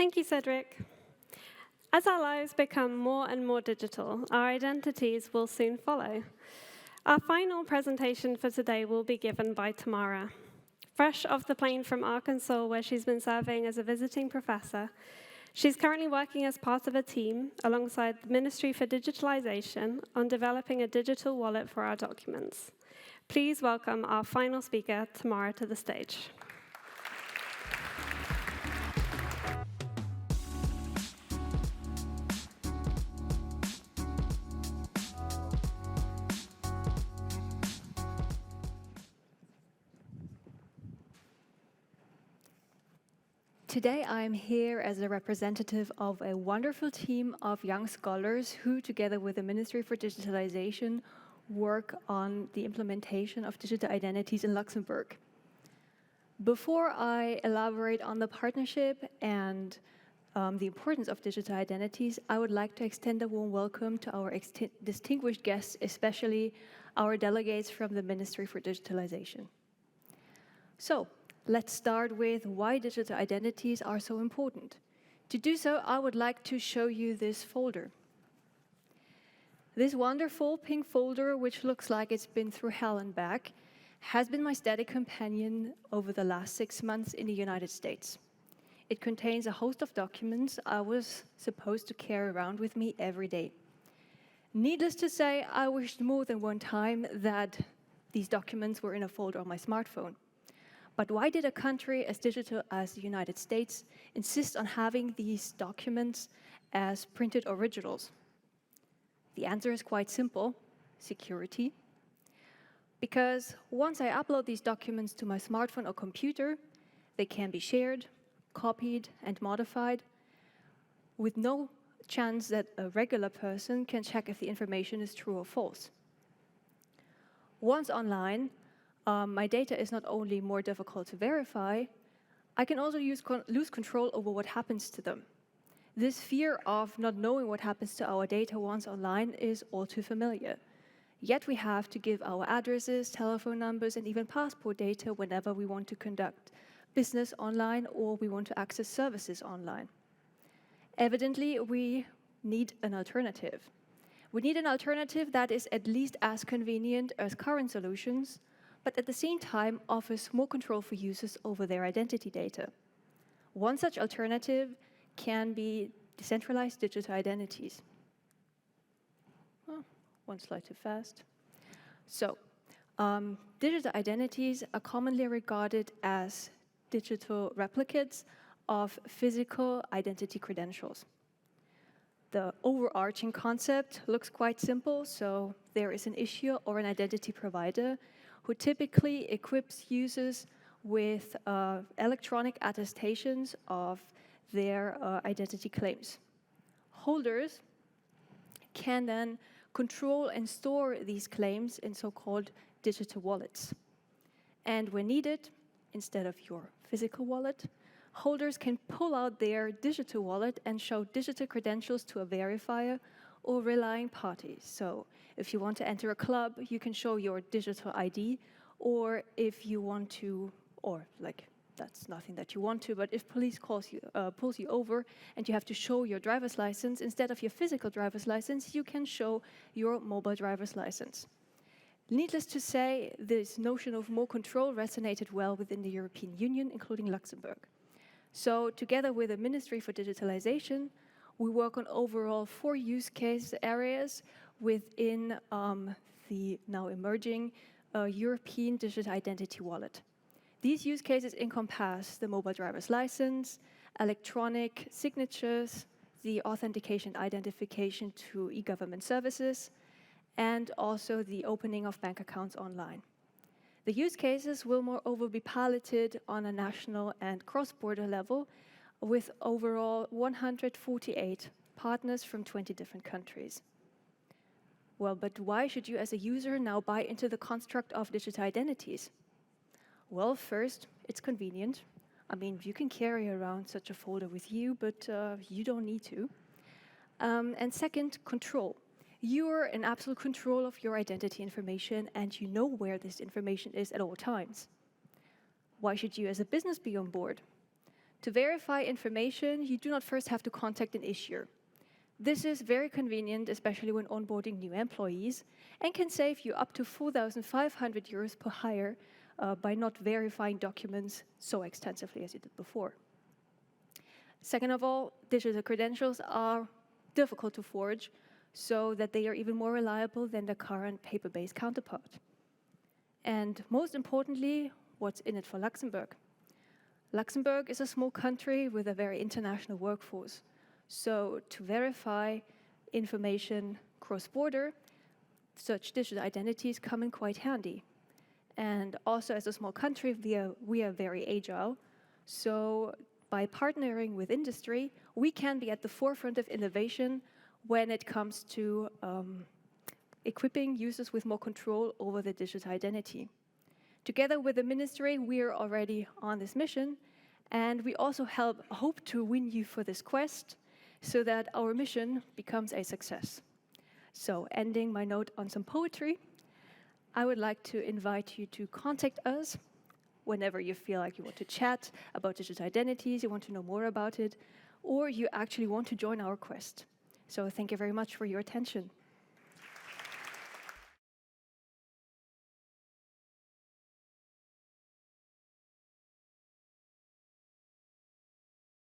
Thank you, Cedric. As our lives become more and more digital, our identities will soon follow. Our final presentation for today will be given by Tamara. Fresh off the plane from Arkansas, where she's been serving as a visiting professor, she's currently working as part of a team alongside the Ministry for Digitalisation on developing a digital wallet for our documents. Please welcome our final speaker, Tamara, to the stage. Today I'm here as a representative of a wonderful team of young scholars who, together with the Ministry for Digitalisation, work on the implementation of digital identities in Luxembourg. Before I elaborate on the partnership and the importance of digital identities, I would like to extend a warm welcome to our distinguished guests, especially our delegates from the Ministry for Digitalisation. So, let's start with why digital identities are so important. To do so, I would like to show you this folder. This wonderful pink folder, which looks like it's been through hell and back, has been my steady companion over the last 6 months in the United States. It contains a host of documents I was supposed to carry around with me every day. Needless to say, I wished more than one time that these documents were in a folder on my smartphone. But why did a country as digital as the United States insist on having these documents as printed originals? The answer is quite simple: security. Because once I upload these documents to my smartphone or computer, they can be shared, copied, and modified with no chance that a regular person can check if the information is true or false. Once online, my data is not only more difficult to verify, I can also lose control over what happens to them. This fear of not knowing what happens to our data once online is all too familiar. Yet we have to give our addresses, telephone numbers, and even passport data whenever we want to conduct business online or we want to access services online. Evidently, we need an alternative. We need an alternative that is at least as convenient as current solutions, but at the same time offers more control for users over their identity data. One such alternative can be decentralized digital identities. Oh, one slide too fast. So, digital identities are commonly regarded as digital replicates of physical identity credentials. The overarching concept looks quite simple, so there is an issuer or an identity provider who typically equips users with electronic attestations of their identity claims. Holders can then control and store these claims in so-called digital wallets. And when needed, instead of your physical wallet, holders can pull out their digital wallet and show digital credentials to a verifier or relying parties. So if you want to enter a club, you can show your digital ID, or if you want to, or like that's nothing that you want to, but if police pulls you over and you have to show your driver's license, instead of your physical driver's license, you can show your mobile driver's license. Needless to say, this notion of more control resonated well within the European Union, including Luxembourg. So together with the Ministry for Digitalisation, we work on overall 4 use case areas within the now emerging European Digital Identity Wallet. These use cases encompass the mobile driver's license, electronic signatures, the authentication identification to e-government services, and also the opening of bank accounts online. The use cases will moreover be piloted on a national and cross-border level with overall 148 partners from 20 different countries. Well, but why should you as a user now buy into the construct of digital identities? Well, first, it's convenient. I mean, you can carry around such a folder with you, but you don't need to. And second, control. You're in absolute control of your identity information and you know where this information is at all times. Why should you as a business be on board? To verify information, you do not first have to contact an issuer. This is very convenient, especially when onboarding new employees, and can save you up to 4,500 euros per hire by not verifying documents so extensively as you did before. Second of all, digital credentials are difficult to forge, so that they are even more reliable than the current paper-based counterpart. And most importantly, what's in it for Luxembourg? Luxembourg is a small country with a very international workforce. So to verify information cross-border, such digital identities come in quite handy. And also as a small country, we are very agile. So by partnering with industry, we can be at the forefront of innovation when it comes to equipping users with more control over the digital identity. Together with the ministry, we are already on this mission, and we also hope to win you for this quest so that our mission becomes a success. So, ending my note on some poetry, I would like to invite you to contact us whenever you feel like you want to chat about digital identities, you want to know more about it, or you actually want to join our quest. So thank you very much for your attention.